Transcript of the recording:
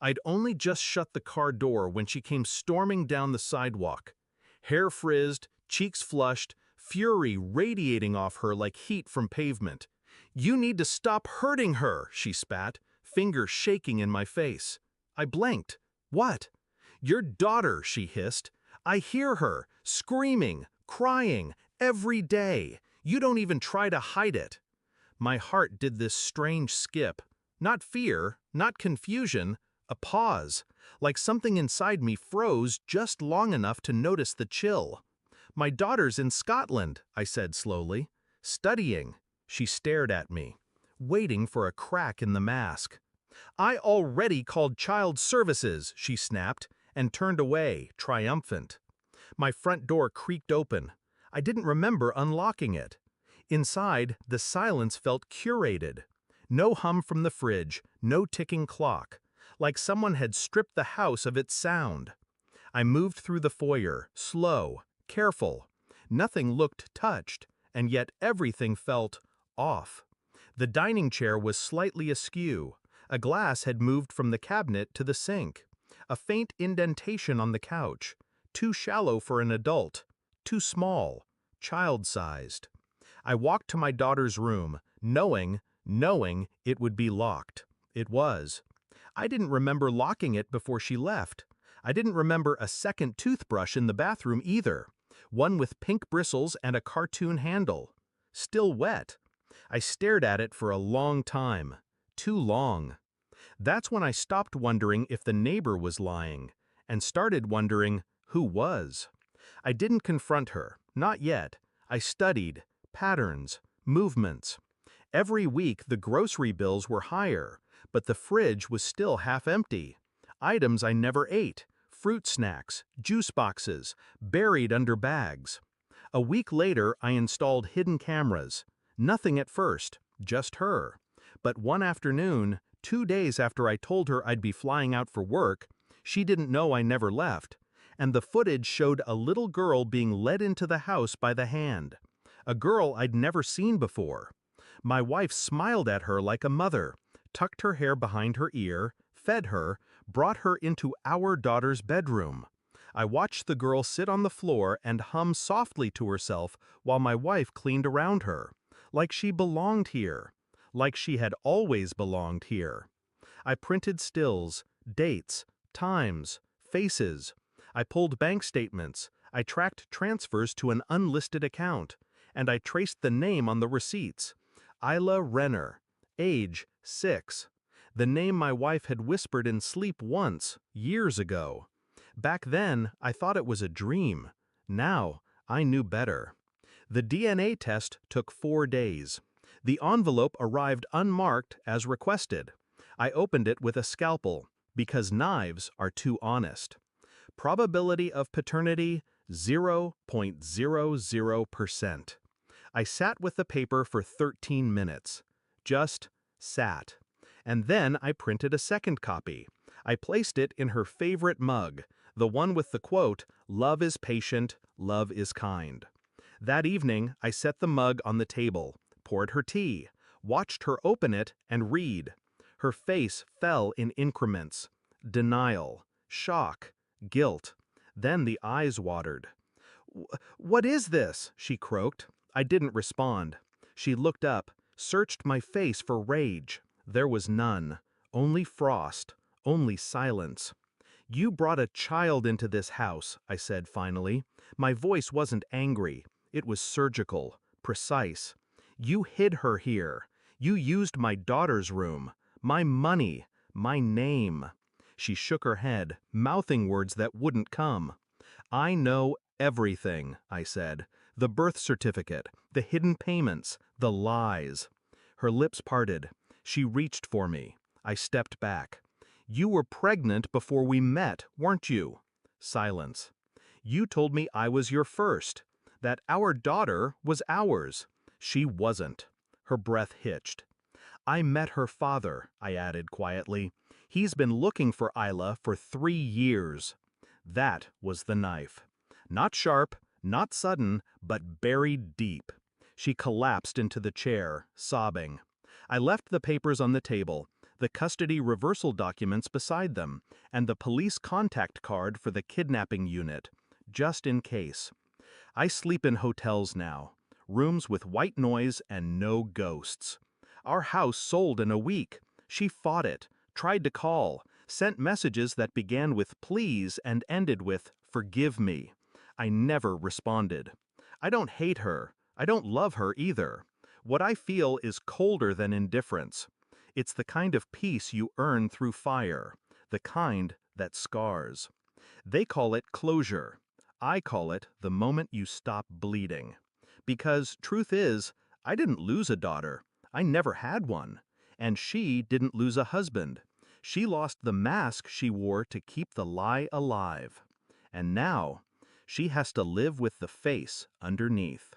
I'd only just shut the car door when she came storming down the sidewalk. Hair frizzed, cheeks flushed, fury radiating off her like heat from pavement. "You need to stop hurting her," she spat, finger shaking in my face. I blinked. "What?" "Your daughter," she hissed. "I hear her, screaming, crying, every day. You don't even try to hide it." My heart did this strange skip. Not fear, not confusion, a pause, like something inside me froze just long enough to notice the chill. "My daughter's in Scotland," I said slowly. "Studying." She stared at me, waiting for a crack in the mask. "I already called child services," she snapped, and turned away, triumphant. My front door creaked open. I didn't remember unlocking it. Inside, the silence felt curated. No hum from the fridge, no ticking clock, like someone had stripped the house of its sound. I moved through the foyer, slow, careful. Nothing looked touched, and yet everything felt off. The dining chair was slightly askew. A glass had moved from the cabinet to the sink. A faint indentation on the couch. Too shallow for an adult. Too small. Child-sized. I walked to my daughter's room, knowing it would be locked. It was. I didn't remember locking it before she left. I didn't remember a second toothbrush in the bathroom either. One with pink bristles and a cartoon handle. Still wet. I stared at it for a long time. Too long. That's when I stopped wondering if the neighbor was lying, and started wondering who was. I didn't confront her, not yet. I studied patterns, movements. Every week the grocery bills were higher, but the fridge was still half empty. Items I never ate, fruit snacks, juice boxes, buried under bags. A week later I installed hidden cameras. Nothing at first, just her. But one afternoon, 2 days after I told her I'd be flying out for work, she didn't know I never left, and the footage showed a little girl being led into the house by the hand. A girl I'd never seen before. My wife smiled at her like a mother, tucked her hair behind her ear, fed her, brought her into our daughter's bedroom. I watched the girl sit on the floor and hum softly to herself while my wife cleaned around her, like she belonged here, like she had always belonged here. I printed stills, dates, times, faces. I pulled bank statements. I tracked transfers to an unlisted account, and I traced the name on the receipts. Isla Renner, age 6. The name my wife had whispered in sleep once, years ago. Back then, I thought it was a dream. Now, I knew better. The DNA test took 4 days. The envelope arrived unmarked as requested. I opened it with a scalpel, because knives are too honest. Probability of paternity, 0.00%. I sat with the paper for 13 minutes. Just sat. And then I printed a second copy. I placed it in her favorite mug, the one with the quote, "Love is patient, love is kind." That evening, I set the mug on the table, poured her tea, watched her open it and read. Her face fell in increments. Denial, shock, guilt. Then the eyes watered. "What is this?" she croaked. I didn't respond. She looked up, searched my face for rage. There was none. Only frost. Only silence. "You brought a child into this house," I said finally. My voice wasn't angry. It was surgical, precise. "You hid her here. You used my daughter's room. My money. My name." She shook her head, mouthing words that wouldn't come. "I know everything," I said. "The birth certificate, the hidden payments, the lies." Her lips parted. She reached for me. I stepped back. "You were pregnant before we met, weren't you?" Silence. "You told me I was your first, that our daughter was ours." She wasn't. Her breath hitched. "I met her father," I added quietly. "He's been looking for Isla for 3 years." That was the knife. Not sharp, not sudden, but buried deep. She collapsed into the chair, sobbing. I left the papers on the table. the custody reversal documents beside them, and the police contact card for the kidnapping unit, just in case. I sleep in hotels now, rooms with white noise and no ghosts. Our house sold in a week. She fought it, tried to call, sent messages that began with please and ended with forgive me. I never responded. I don't hate her. I don't love her either. What I feel is colder than indifference. It's the kind of peace you earn through fire, the kind that scars. They call it closure. I call it the moment you stop bleeding. Because truth is, I didn't lose a daughter. I never had one. And she didn't lose a husband. She lost the mask she wore to keep the lie alive. And now, she has to live with the face underneath.